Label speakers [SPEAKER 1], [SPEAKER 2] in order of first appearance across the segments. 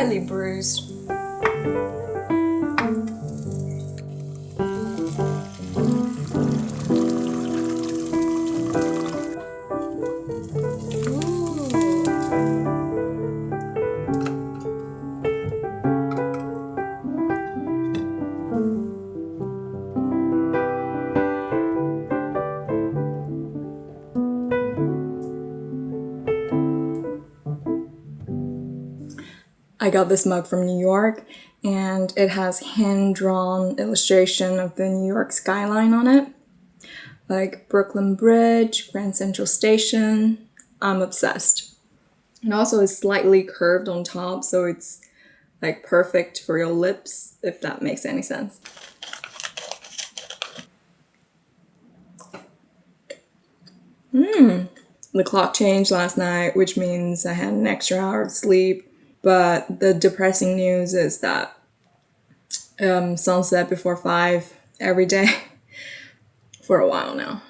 [SPEAKER 1] slightly bruised. I got this mug from New York, and it has hand-drawn illustration of the New York skyline on it. Like Brooklyn Bridge, Grand Central Station. I'm obsessed. And also it's slightly curved on top, so it's like perfect for your lips, if that makes any sense. The clock changed last night, which means I had an extra hour of sleep. But the depressing news is that sunset before 5 every day for a while now.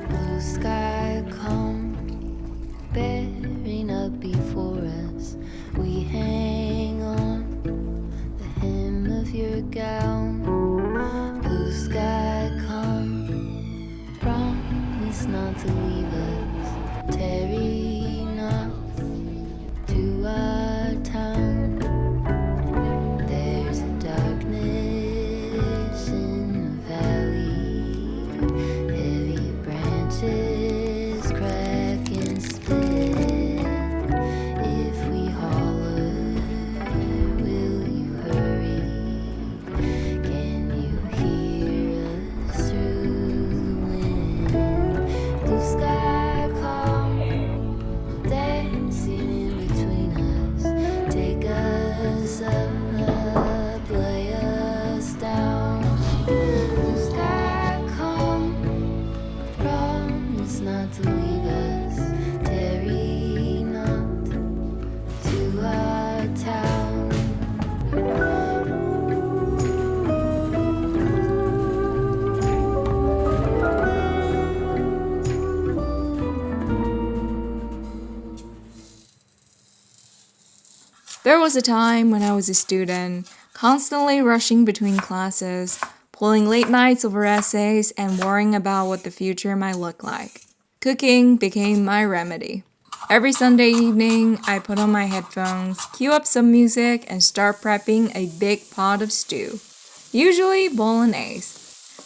[SPEAKER 2] Blue sky come bearing up before us. We hang on the hem of your gown. Blue sky come, promise not to leave us. Tarry not to our town. There's a darkness in the valley. Heavy branches crack and split. If we holler, will you hurry? Can you hear us through the wind? Blue sky come, dancing in between us. Take us up, lay us down. Blue sky come, promise not to leave us. Tarry not to our town.
[SPEAKER 1] There was a time when I was a student, constantly rushing between classes, pulling late nights over essays, and worrying about what the future might look like. Cooking became my remedy. Every Sunday evening, I put on my headphones, cue up some music, and start prepping a big pot of stew. Usually bolognese.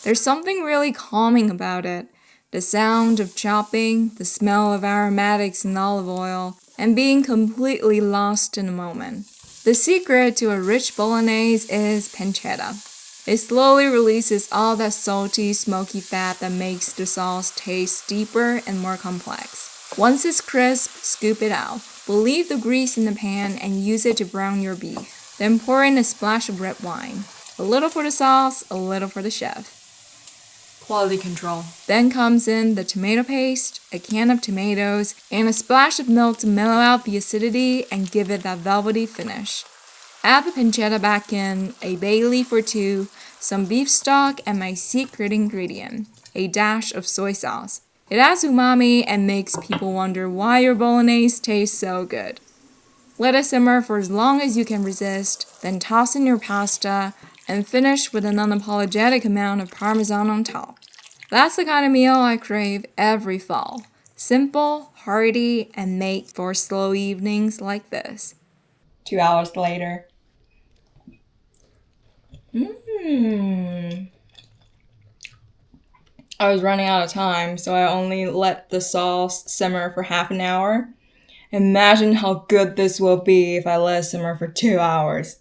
[SPEAKER 1] There's something really calming about it. The sound of chopping, the smell of aromatics and olive oil, and being completely lost in the moment. The secret to a rich bolognese is pancetta. It slowly releases all that salty, smoky fat that makes the sauce taste deeper and more complex. Once it's crisp, scoop it out. We'll leave the grease in the pan and use it to brown your beef. Then pour in a splash of red wine. A little for the sauce, a little for the chef. Quality control. Then comes in the tomato paste, a can of tomatoes, and a splash of milk to mellow out the acidity and give it that velvety finish. Add the pancetta back in, a bay leaf or two, some beef stock, and my secret ingredient, a dash of soy sauce. It adds umami and makes people wonder why your bolognese tastes so good. Let it simmer for as long as you can resist, then toss in your pasta, and finish with an unapologetic amount of parmesan on top. That's the kind of meal I crave every fall. Simple, hearty, and made for slow evenings like this. 2 hours later. I was running out of time, so I only let the sauce simmer for half an hour. Imagine how good this will be if I let it simmer for 2 hours.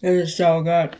[SPEAKER 1] It is so good.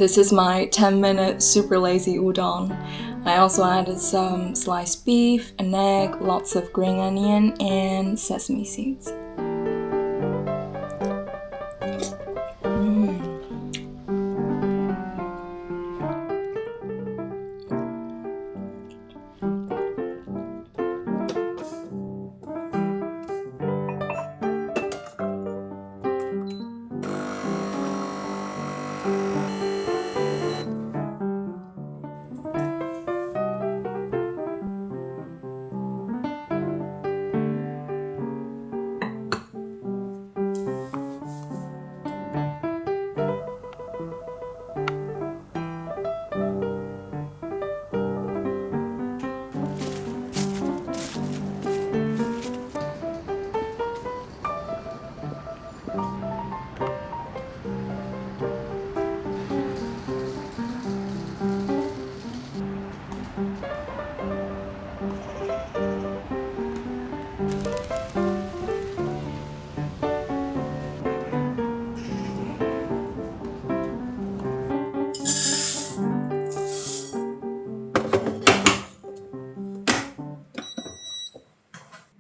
[SPEAKER 1] This is my 10-minute super lazy udon. I also added some sliced beef, an egg, lots of green onion, and sesame seeds.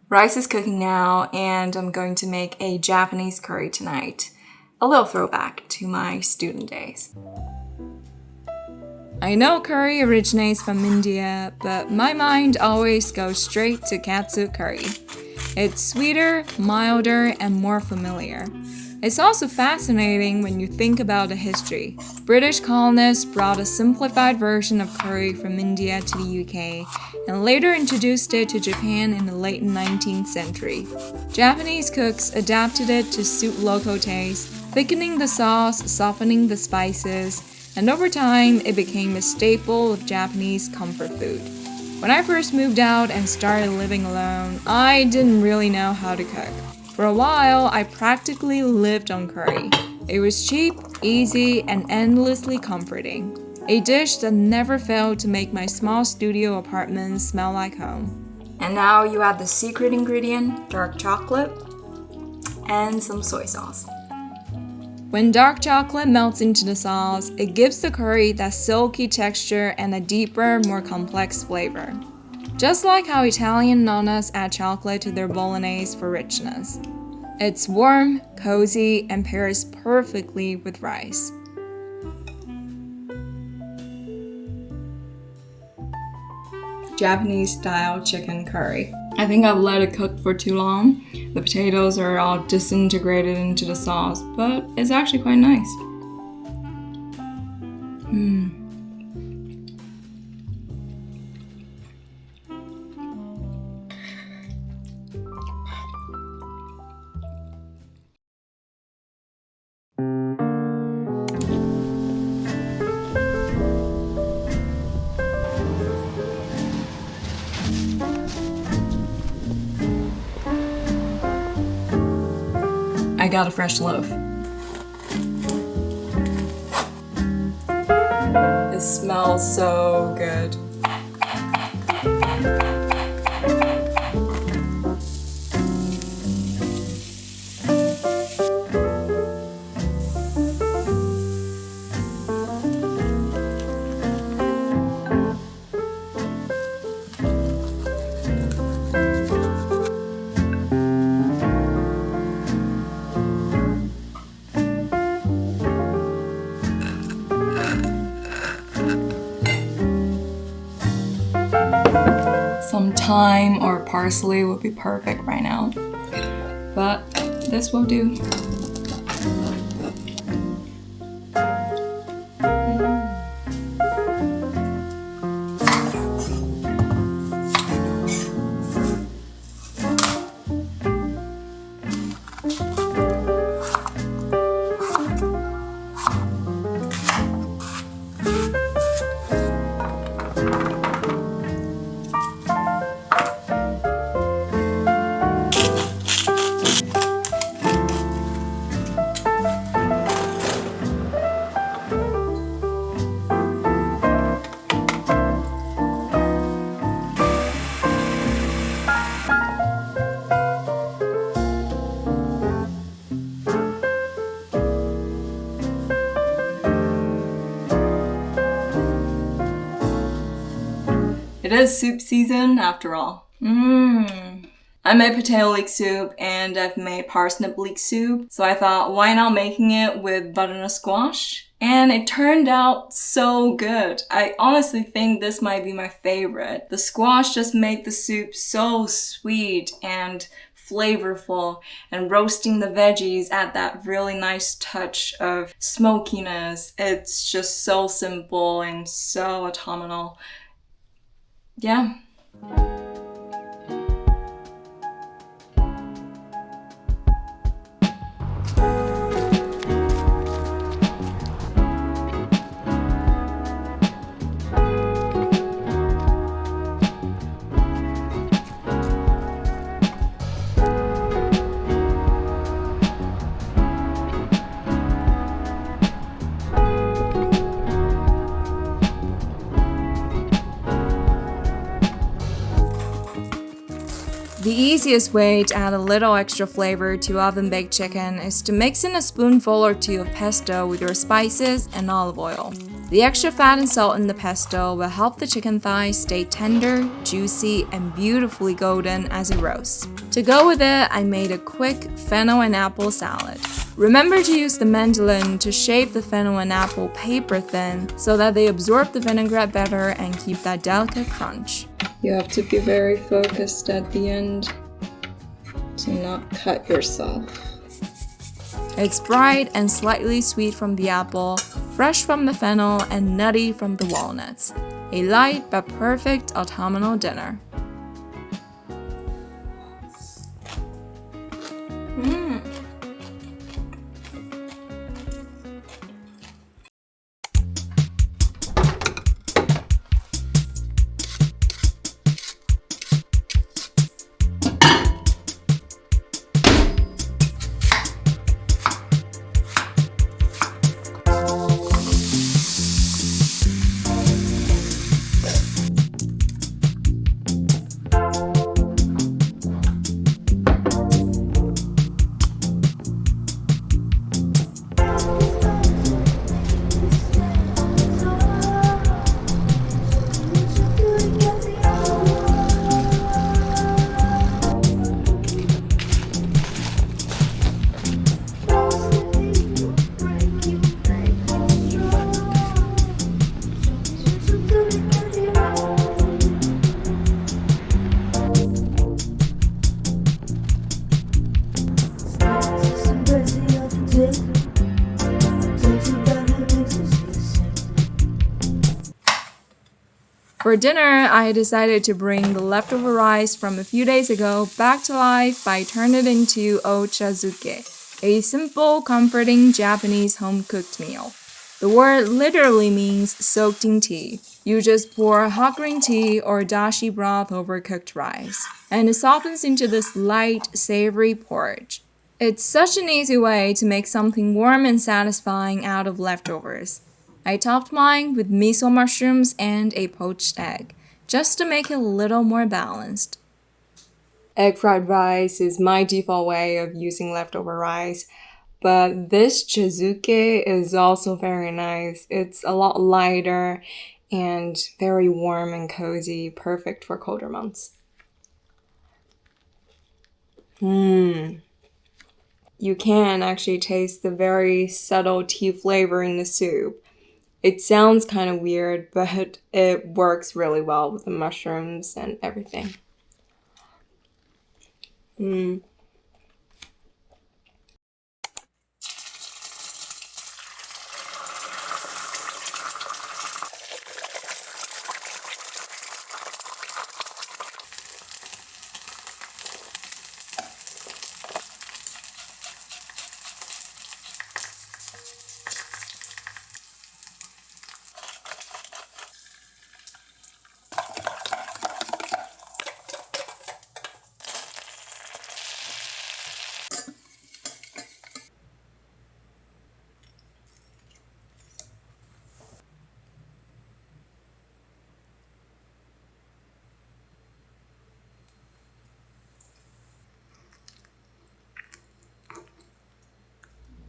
[SPEAKER 1] Rice is cooking now, and I'm going to make a Japanese curry tonight. A little throwback to my student days. I know curry originates from India, but my mind always goes straight to katsu curry. It's sweeter, milder, and more familiar. It's also fascinating when you think about the history. British colonists brought a simplified version of curry from India to the UK and later introduced it to Japan in the late 19th century. Japanese cooks adapted it to suit local tastes, thickening the sauce, softening the spices, and over time it became a staple of Japanese comfort food. When I first moved out and started living alone, I didn't really know how to cook. For a while, I practically lived on curry. It was cheap, easy, and endlessly comforting. A dish that never failed to make my small studio apartment smell like home. And now you add the secret ingredient, dark chocolate, and some soy sauce. When dark chocolate melts into the sauce, it gives the curry that silky texture and a deeper, more complex flavor. Just like how Italian nonnas add chocolate to their bolognese for richness. It's warm, cozy, and pairs perfectly with rice. Japanese-style chicken curry. I think I've let it cook for too long. The potatoes are all disintegrated into the sauce, but it's actually quite nice. I got a fresh loaf. It smells so good. Some thyme or parsley would be perfect right now, but this will do. It is soup season after all. I made potato leek soup and I've made parsnip leek soup. So I thought, why not making it with butternut squash? And it turned out so good. I honestly think this might be my favorite. The squash just made the soup so sweet and flavorful, and roasting the veggies add that really nice touch of smokiness. It's just so simple and so autumnal. Yeah. The easiest way to add a little extra flavor to oven-baked chicken is to mix in a spoonful or two of pesto with your spices and olive oil. The extra fat and salt in the pesto will help the chicken thighs stay tender, juicy, and beautifully golden as it roasts. To go with it, I made a quick fennel and apple salad. Remember to use the mandolin to shape the fennel and apple paper thin so that they absorb the vinaigrette better and keep that delicate crunch. You have to be very focused at the end to not cut yourself. It's bright and slightly sweet from the apple, fresh from the fennel, and nutty from the walnuts. A light but perfect autumnal dinner. For dinner, I decided to bring the leftover rice from a few days ago back to life by turning it into ochazuke, a simple, comforting Japanese home-cooked meal. The word literally means soaked in tea. You just pour hot green tea or dashi broth over cooked rice, and it softens into this light, savory porridge. It's such an easy way to make something warm and satisfying out of leftovers. I topped mine with miso mushrooms and a poached egg, just to make it a little more balanced. Egg fried rice is my default way of using leftover rice, but this chaoshan is also very nice. It's a lot lighter and very warm and cozy, perfect for colder months. You can actually taste the very subtle tea flavor in the soup. It sounds kind of weird, but it works really well with the mushrooms and everything.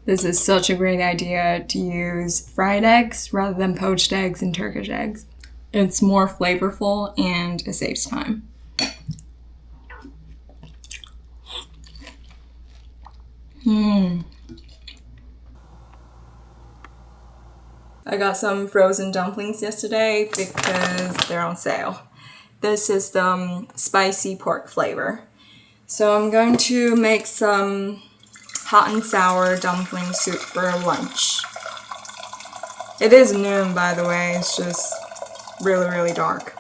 [SPEAKER 1] This is such a great idea to use fried eggs rather than poached eggs and Turkish eggs. It's more flavorful and it saves time. I got some frozen dumplings yesterday because they're on sale. This is the spicy pork flavor. So I'm going to make some hot and sour dumpling soup for lunch. It is noon, by the way, it's just really, really dark.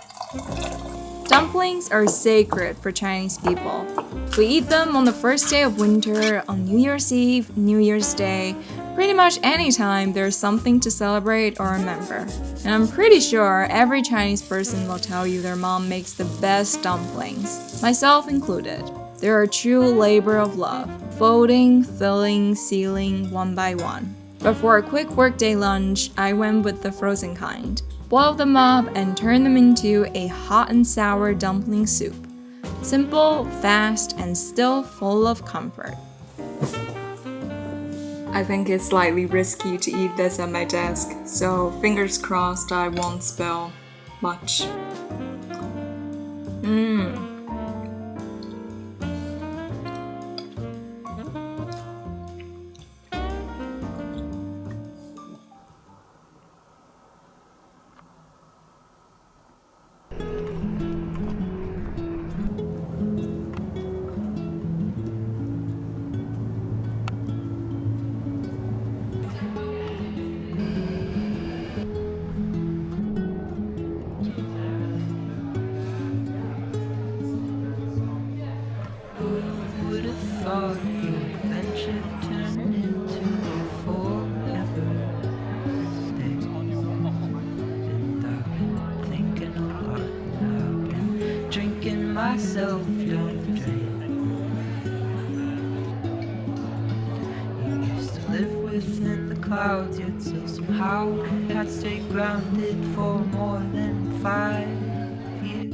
[SPEAKER 1] Dumplings are sacred for Chinese people. We eat them on the first day of winter, on New Year's Eve, New Year's Day, pretty much any time there's something to celebrate or remember. And I'm pretty sure every Chinese person will tell you their mom makes the best dumplings, myself included. They're a true labor of love, folding, filling, sealing one by one. But for a quick workday lunch, I went with the frozen kind. Boil them up and turn them into a hot and sour dumpling soup. Simple, fast, and still full of comfort. I think it's slightly risky to eat this at my desk, so fingers crossed I won't spill much.
[SPEAKER 3] Myself don't drink. You used to live within the clouds, yet still somehow I'd stay grounded for more than 5 years.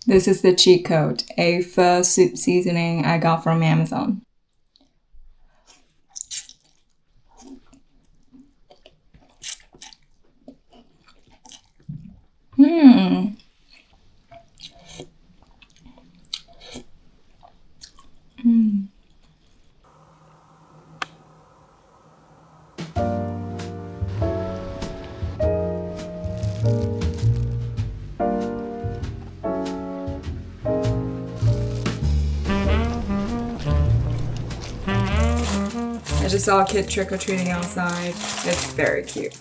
[SPEAKER 1] This is the cheat code, a pho soup seasoning I got from Amazon. I just saw a kid trick-or-treating outside. It's very cute.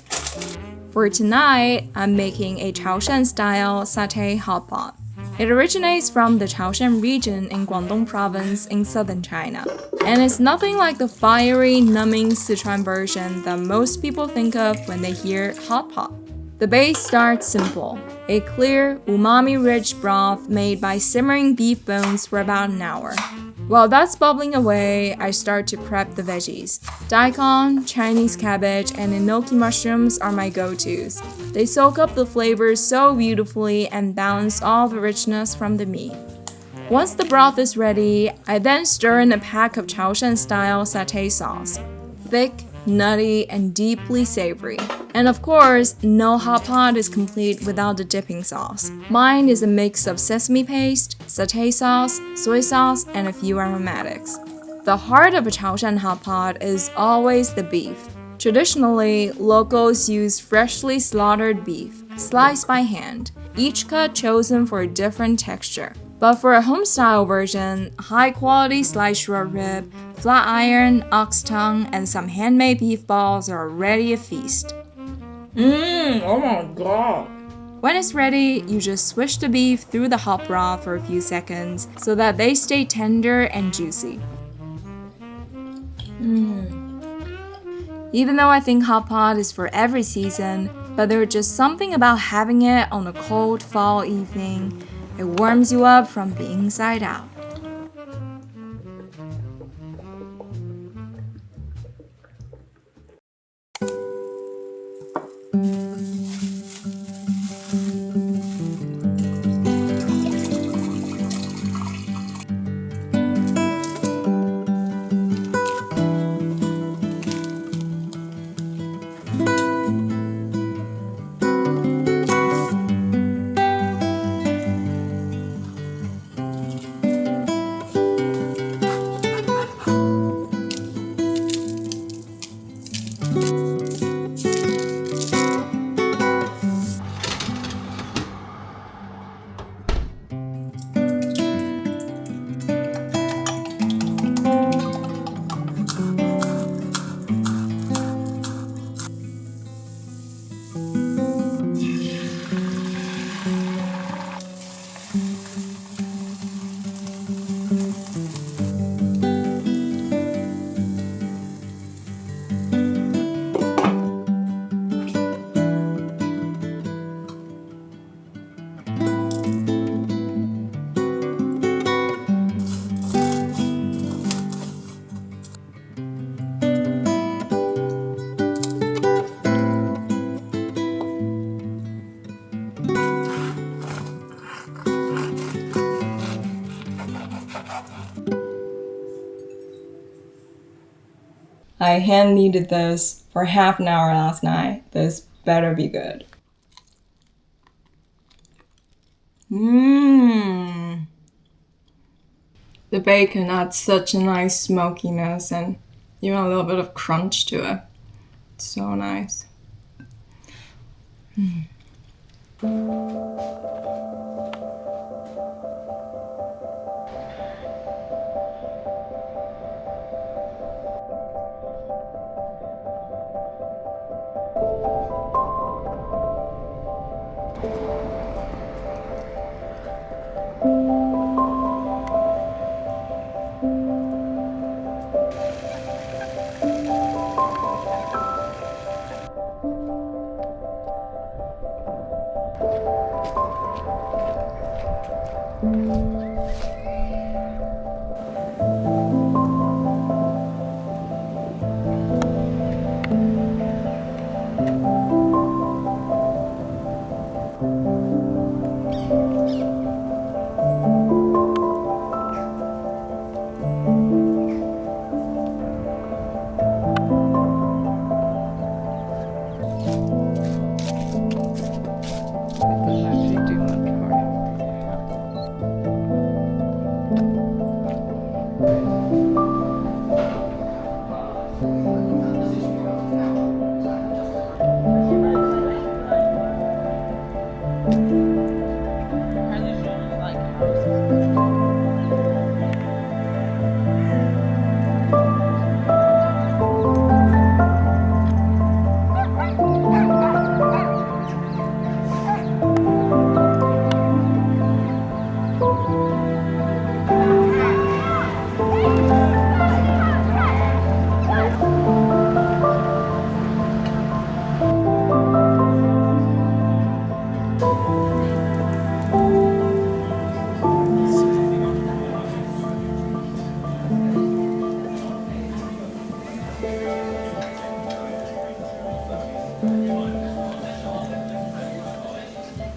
[SPEAKER 1] For tonight, I'm making a chaoshan-style satay hotpot. It originates from the Chaoshan region in Guangdong province in southern China. And it's nothing like the fiery, numbing Sichuan version that most people think of when they hear hotpot. The base starts simple, a clear, umami-rich broth made by simmering beef bones for about an hour. While that's bubbling away, I start to prep the veggies. Daikon, Chinese cabbage, and enoki mushrooms are my go-tos. They soak up the flavors so beautifully and balance all the richness from the meat. Once the broth is ready, I then stir in a pack of Chaoshan-style satay sauce. Thick, nutty, and deeply savory. And of course, no hot pot is complete without the dipping sauce. Mine is a mix of sesame paste, satay sauce, soy sauce, and a few aromatics. The heart of a Chaoshan hot pot is always the beef. Traditionally, locals use freshly slaughtered beef, sliced by hand, each cut chosen for a different texture. But for a home-style version, high-quality sliced short rib, flat iron, ox tongue, and some handmade beef balls are already a feast. Oh my god! When it's ready, you just swish the beef through the hot broth for a few seconds so that they stay tender and juicy. Even though I think hot pot is for every season, but there's just something about having it on a cold fall evening. It warms you up from the inside out. I hand kneaded this for half an hour last night. This better be good. The bacon adds such a nice smokiness and even a little bit of crunch to it. It's so nice.